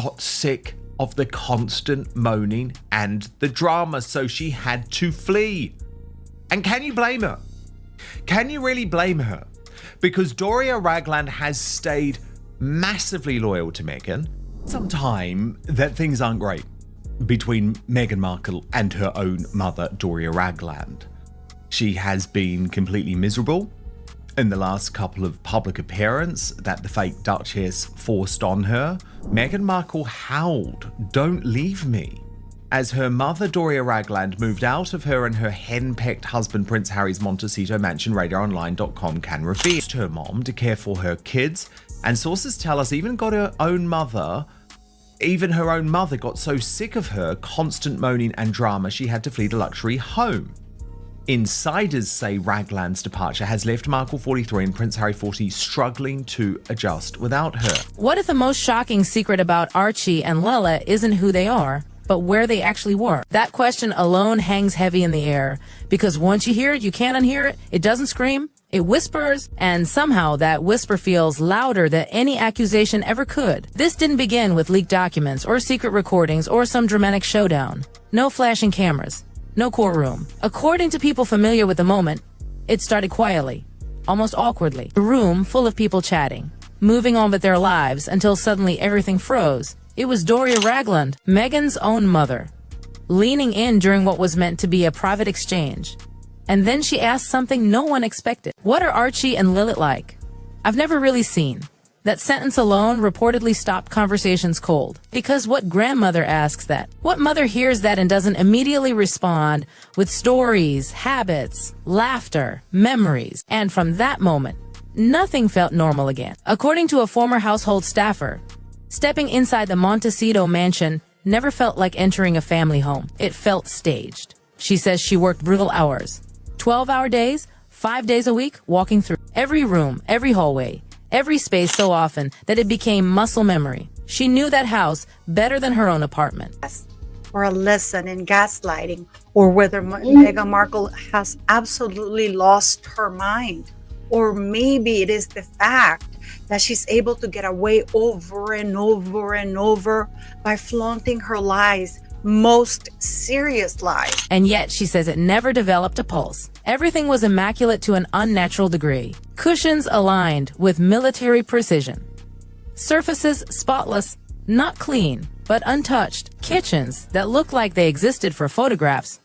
got sick of the constant moaning and the drama, so she had to flee. And can you blame her? Can you really blame her? Because Doria Ragland has stayed massively loyal to Meghan. Some time that things aren't great between Meghan Markle and her own mother, Doria Ragland. She has been completely miserable in the last couple of public appearances that the fake Duchess forced on her. Meghan Markle howled, "Don't leave me," as her mother, Doria Ragland, moved out of her and her hen-pecked husband, Prince Harry's Montecito mansion. RadarOnline.com can reveal her mom to care for her kids, and sources tell us even her own mother got so sick of her constant moaning and drama she had to flee the luxury home. Insiders say Ragland's departure has left Markle 43 and Prince Harry 40 struggling to adjust without her. What if the most shocking secret about Archie and Lella isn't who they are, but where they actually were? That question alone hangs heavy in the air, because once you hear it, you can't unhear it. It doesn't scream, it whispers, and somehow that whisper feels louder than any accusation ever could. This didn't begin with leaked documents or secret recordings or some dramatic showdown. No flashing cameras. No courtroom. According to people familiar with the moment, it started quietly, almost awkwardly. A room full of people chatting, moving on with their lives until suddenly everything froze. It was Doria Ragland, Meghan's own mother, leaning in during what was meant to be a private exchange. And then she asked something no one expected. "What are Archie and Lilith like?" "I've never really seen." That sentence alone reportedly stopped conversations cold. Because what grandmother asks that? What mother hears that and doesn't immediately respond with stories, habits, laughter, memories? And from that moment, nothing felt normal again. According to a former household staffer, stepping inside the Montecito mansion never felt like entering a family home. It felt staged. She says she worked brutal hours. 12-hour days, 5 days a week, walking through every room, every hallway, every space so often that it became muscle memory. She knew that house better than her own apartment. Or a lesson in gaslighting, or whether Meghan Markle has absolutely lost her mind. Or maybe it is the fact that she's able to get away over and over and over by flaunting her lies, most serious lies. And yet she says it never developed a pulse. Everything was immaculate to an unnatural degree. Cushions aligned with military precision. Surfaces spotless, not clean, but untouched. Kitchens that looked like they existed for photographs,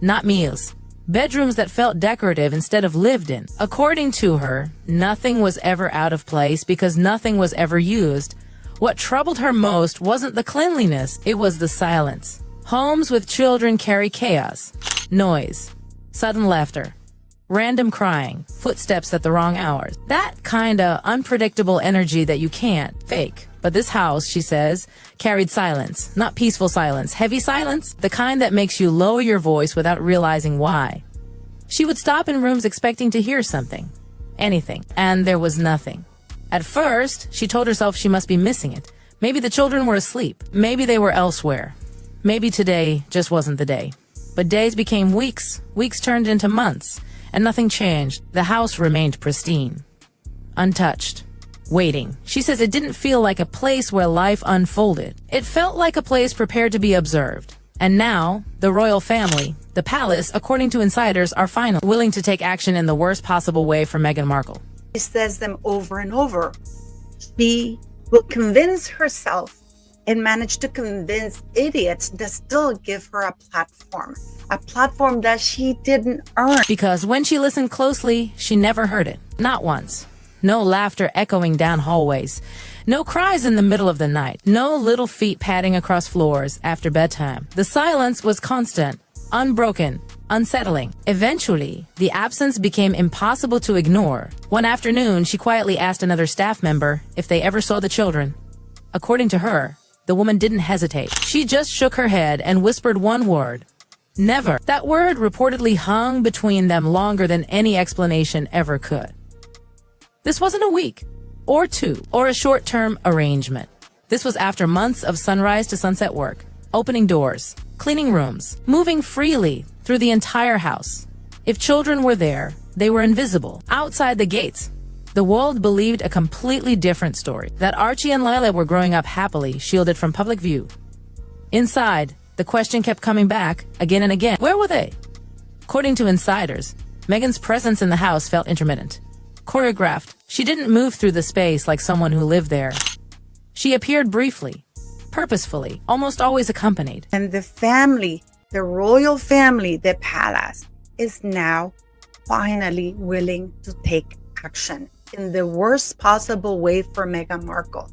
not meals. Bedrooms that felt decorative instead of lived in. According to her, nothing was ever out of place because nothing was ever used. What troubled her most wasn't the cleanliness, it was the silence. Homes with children carry chaos, noise, sudden laughter, random crying, footsteps at the wrong hours. That kinda unpredictable energy that you can't fake. But this house, she says, carried silence, not peaceful silence, heavy silence, the kind that makes you lower your voice without realizing why. She would stop in rooms expecting to hear something, anything, and there was nothing. At first, she told herself she must be missing it. Maybe the children were asleep. Maybe they were elsewhere. Maybe today just wasn't the day. But days became weeks. Weeks turned into months. And nothing changed. The house remained pristine. Untouched. Waiting. She says it didn't feel like a place where life unfolded. It felt like a place prepared to be observed. And now, the royal family, the palace, according to insiders, are finally willing to take action in the worst possible way for Meghan Markle. She says them over and over. She will convince herself and manage to convince idiots that still give her a platform that she didn't earn. Because when she listened closely, she never heard it. Not once. No laughter echoing down hallways. No cries in the middle of the night. No little feet padding across floors after bedtime. The silence was constant, unbroken, unsettling. Eventually, the absence became impossible to ignore. One afternoon, she quietly asked another staff member if they ever saw the children. According to her, the woman didn't hesitate. She just shook her head and whispered one word. Never. That word reportedly hung between them longer than any explanation ever could. This wasn't a week, or two, or a short-term arrangement. This was after months of sunrise to sunset work, opening doors, cleaning rooms, moving freely through the entire house. If children were there, they were invisible. Outside the gates, The world believed a completely different story, that Archie and Lila were growing up happily, shielded from public view. Inside, the question kept coming back again and again. Where were they? According to insiders, Meghan's presence in the house felt intermittent. Choreographed, she didn't move through the space like someone who lived there. She appeared briefly, purposefully, almost always accompanied. And the family, the royal family, the palace, is now finally willing to take action in the worst possible way for Meghan Markle.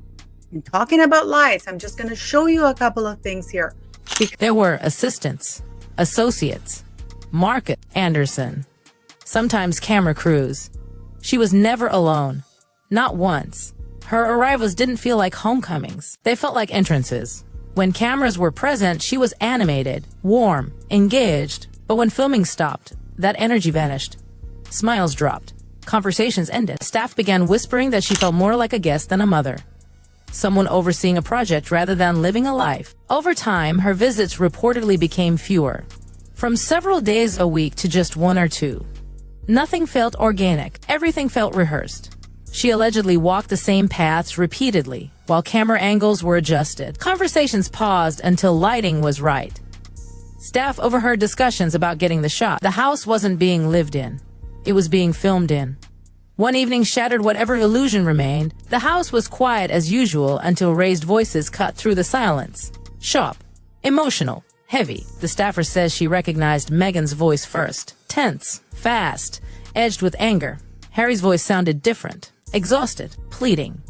And talking about lies, I'm just going to show you a couple of things here. There were assistants, associates, Market, Anderson, sometimes camera crews. She was never alone. Not once. Her arrivals didn't feel like homecomings. They felt like entrances. When cameras were present, she was animated, warm, engaged. But when filming stopped, that energy vanished. Smiles dropped. Conversations ended. Staff began whispering that she felt more like a guest than a mother. Someone overseeing a project rather than living a life. Over time, her visits reportedly became fewer. From several days a week to just one or two. Nothing felt organic. Everything felt rehearsed. She allegedly walked the same paths repeatedly, while camera angles were adjusted. Conversations paused until lighting was right. Staff overheard discussions about getting the shot. The house wasn't being lived in. It was being filmed in. One evening shattered whatever illusion remained. The house was quiet as usual until raised voices cut through the silence. Sharp, emotional, heavy. The staffer says she recognized Meghan's voice first. Tense, fast, edged with anger. Harry's voice sounded different, exhausted, pleading.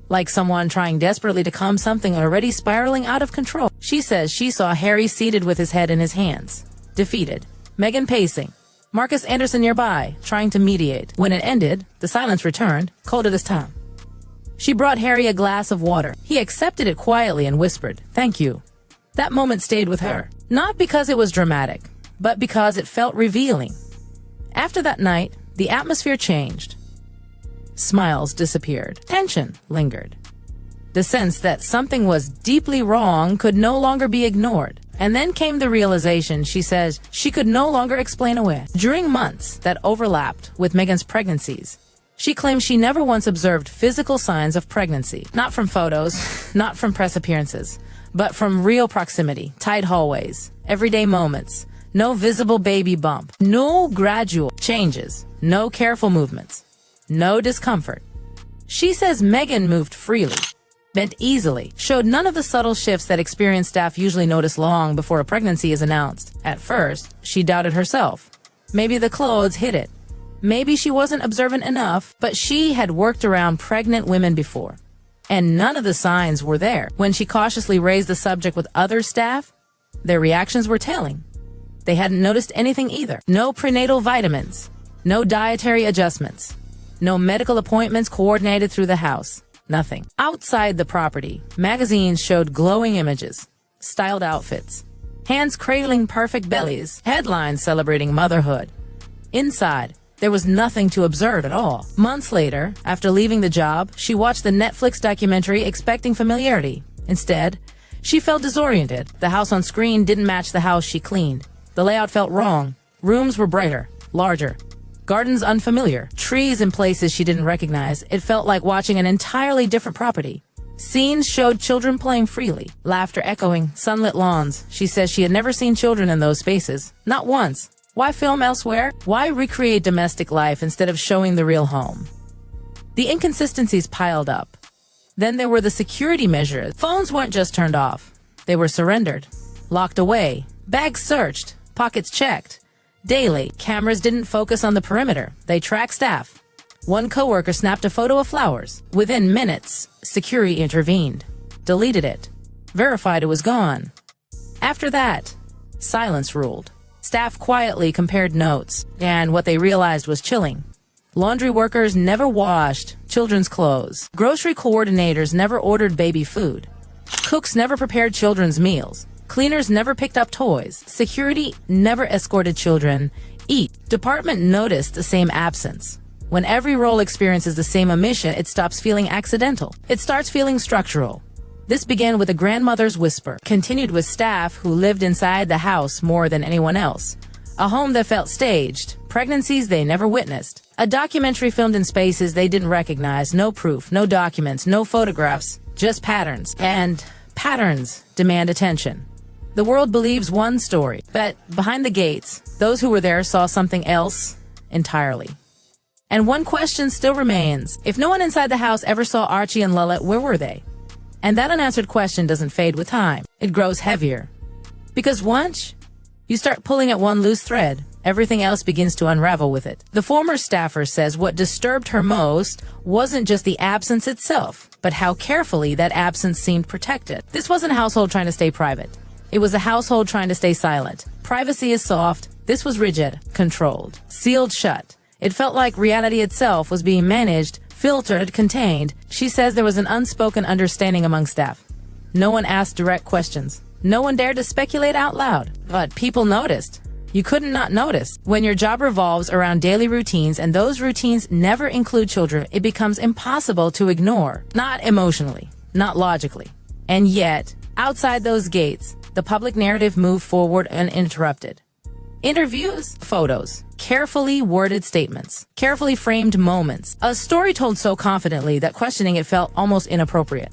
Like someone trying desperately to calm something already spiraling out of control. She says she saw Harry seated with his head in his hands, defeated. Meghan pacing. Marcus Anderson nearby, trying to mediate. When it ended, the silence returned, colder this time. She brought Harry a glass of water. He accepted it quietly and whispered, "Thank you." That moment stayed with her, not because it was dramatic, but because it felt revealing. After that night, the atmosphere changed. Smiles disappeared. Tension lingered. The sense that something was deeply wrong could no longer be ignored. And then came the realization, she says, she could no longer explain away. During months that overlapped with Meghan's pregnancies, she claims she never once observed physical signs of pregnancy. Not from photos, not from press appearances, but from real proximity, tight hallways, everyday moments, no visible baby bump, no gradual changes, no careful movements, no discomfort. She says Meghan moved freely, bent easily, showed none of the subtle shifts that experienced staff usually notice long before a pregnancy is announced. At first, she doubted herself. Maybe the clothes hid it. Maybe she wasn't observant enough, but she had worked around pregnant women before. And none of the signs were there. When she cautiously raised the subject with other staff, their reactions were telling. They hadn't noticed anything either. No prenatal vitamins, no dietary adjustments, no medical appointments coordinated through the house. Nothing. Outside the property, magazines showed glowing images, styled outfits, hands cradling perfect bellies, headlines celebrating motherhood. Inside, there was nothing to observe at all. Months later, after leaving the job, she watched the Netflix documentary expecting familiarity. Instead, she felt disoriented. The house on screen didn't match the house she cleaned. The layout felt wrong. Rooms were brighter, larger. Gardens unfamiliar, trees in places she didn't recognize. It felt like watching an entirely different property. Scenes showed children playing freely, laughter echoing, sunlit lawns. She says she had never seen children in those spaces. Not once. Why film elsewhere? Why recreate domestic life instead of showing the real home? The inconsistencies piled up. Then there were the security measures. Phones weren't just turned off. They were surrendered, locked away, bags searched, pockets checked. Daily, cameras didn't focus on the perimeter. They tracked staff. One coworker snapped a photo of flowers. Within minutes, security intervened, deleted it, verified it was gone. After that, silence ruled. Staff quietly compared notes, and what they realized was chilling. Laundry workers never washed children's clothes. Grocery coordinators never ordered baby food. Cooks never prepared children's meals. Cleaners never picked up toys. Security never escorted children eat. Department noticed the same absence. When every role experiences the same omission, it stops feeling accidental. It starts feeling structural. This began with a grandmother's whisper, continued with staff who lived inside the house more than anyone else. A home that felt staged, pregnancies they never witnessed, a documentary filmed in spaces they didn't recognize, no proof, no documents, no photographs, just patterns. And patterns demand attention. The world believes one story, but behind the gates, those who were there saw something else entirely. And one question still remains. If no one inside the house ever saw Archie and Lilith, where were they? And that unanswered question doesn't fade with time. It grows heavier. Because once you start pulling at one loose thread, everything else begins to unravel with it. The former staffer says what disturbed her most wasn't just the absence itself, but how carefully that absence seemed protected. This wasn't a household trying to stay private. It was a household trying to stay silent. Privacy is soft. This was rigid, controlled, sealed shut. It felt like reality itself was being managed, filtered, contained. She says there was an unspoken understanding among staff. No one asked direct questions. No one dared to speculate out loud. But people noticed. You couldn't not notice. When your job revolves around daily routines and those routines never include children, it becomes impossible to ignore. Not emotionally, not logically. And yet, outside those gates, the public narrative moved forward uninterrupted. Interviews, photos, carefully worded statements, carefully framed moments. A story told so confidently that questioning it felt almost inappropriate.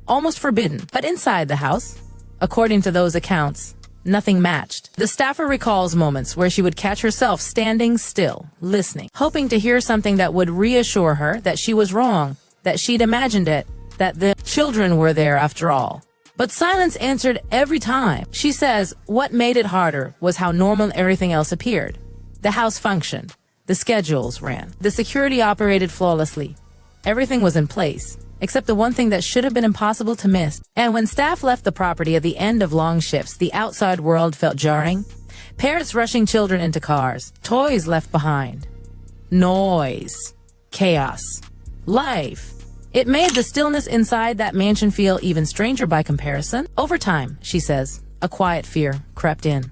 Almost forbidden. But inside the house, according to those accounts, nothing matched. The staffer recalls moments where she would catch herself standing still, listening, hoping to hear something that would reassure her that she was wrong, that she'd imagined it, that the children were there after all. But silence answered every time. She says what made it harder was how normal everything else appeared. The house functioned. The schedules ran. The security operated flawlessly. Everything was in place, except the one thing that should have been impossible to miss. And when staff left the property at the end of long shifts, the outside world felt jarring. Parents rushing children into cars, toys left behind. Noise. Chaos. Life. It made the stillness inside that mansion feel even stranger by comparison. Over time, she says, a quiet fear crept in.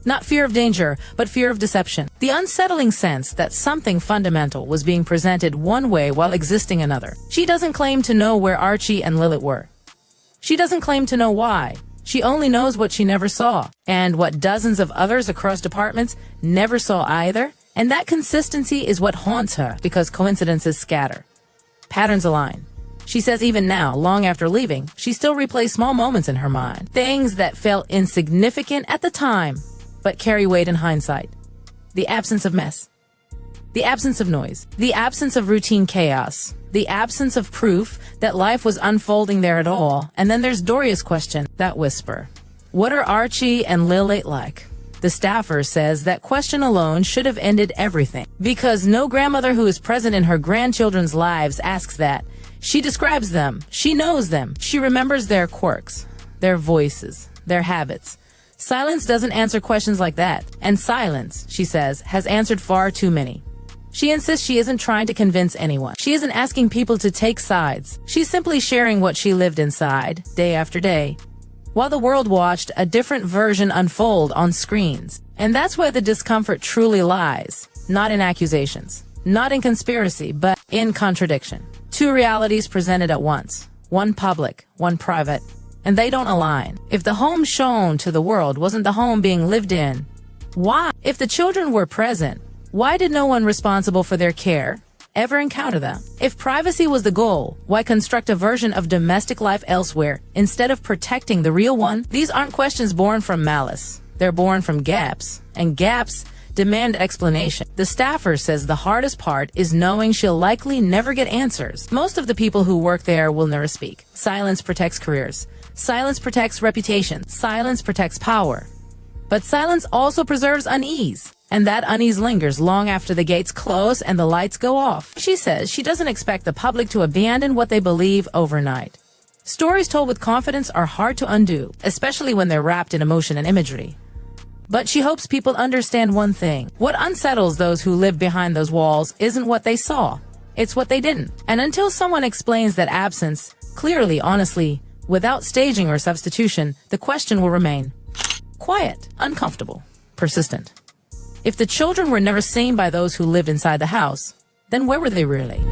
Not fear of danger, but fear of deception. The unsettling sense that something fundamental was being presented one way while existing another. She doesn't claim to know where Archie and Lilith were. She doesn't claim to know why. She only knows what she never saw, and what dozens of others across departments never saw either. And that consistency is what haunts her, because coincidences scatter. Patterns align. She says even now, long after leaving, she still replays small moments in her mind. Things that felt insignificant at the time, but carry weight in hindsight. The absence of mess. The absence of noise. The absence of routine chaos. The absence of proof that life was unfolding there at all. And then there's Doria's question, that whisper. What are Archie and Lilith like? The staffer says that question alone should have ended everything, because no grandmother who is present in her grandchildren's lives asks that. She describes them. She knows them. She remembers their quirks, their voices, their habits. Silence doesn't answer questions like that. And silence, she says, has answered far too many. She insists she isn't trying to convince anyone. She isn't asking people to take sides. She's simply sharing what she lived inside, day after day, while the world watched a different version unfold on screens. And that's where the discomfort truly lies. Not in accusations, not in conspiracy, but in contradiction. Two realities presented at once. One public, one private. And they don't align. If the home shown to the world wasn't the home being lived in, why? If the children were present, why did no one responsible for their care ever encounter them? If privacy was the goal, why construct a version of domestic life elsewhere instead of protecting the real one? These aren't questions born from malice. They're born from gaps, and gaps demand explanation. The staffer says the hardest part is knowing she'll likely never get answers. Most of the people who work there will never speak. Silence protects careers. Silence protects reputation. Silence protects power. But silence also preserves unease. And that unease lingers long after the gates close and the lights go off. She says she doesn't expect the public to abandon what they believe overnight. Stories told with confidence are hard to undo, especially when they're wrapped in emotion and imagery. But she hopes people understand one thing. What unsettles those who live behind those walls isn't what they saw. It's what they didn't. And until someone explains that absence, clearly, honestly, without staging or substitution, the question will remain. Quiet, uncomfortable, persistent. If the children were never seen by those who lived inside the house, then where were they really?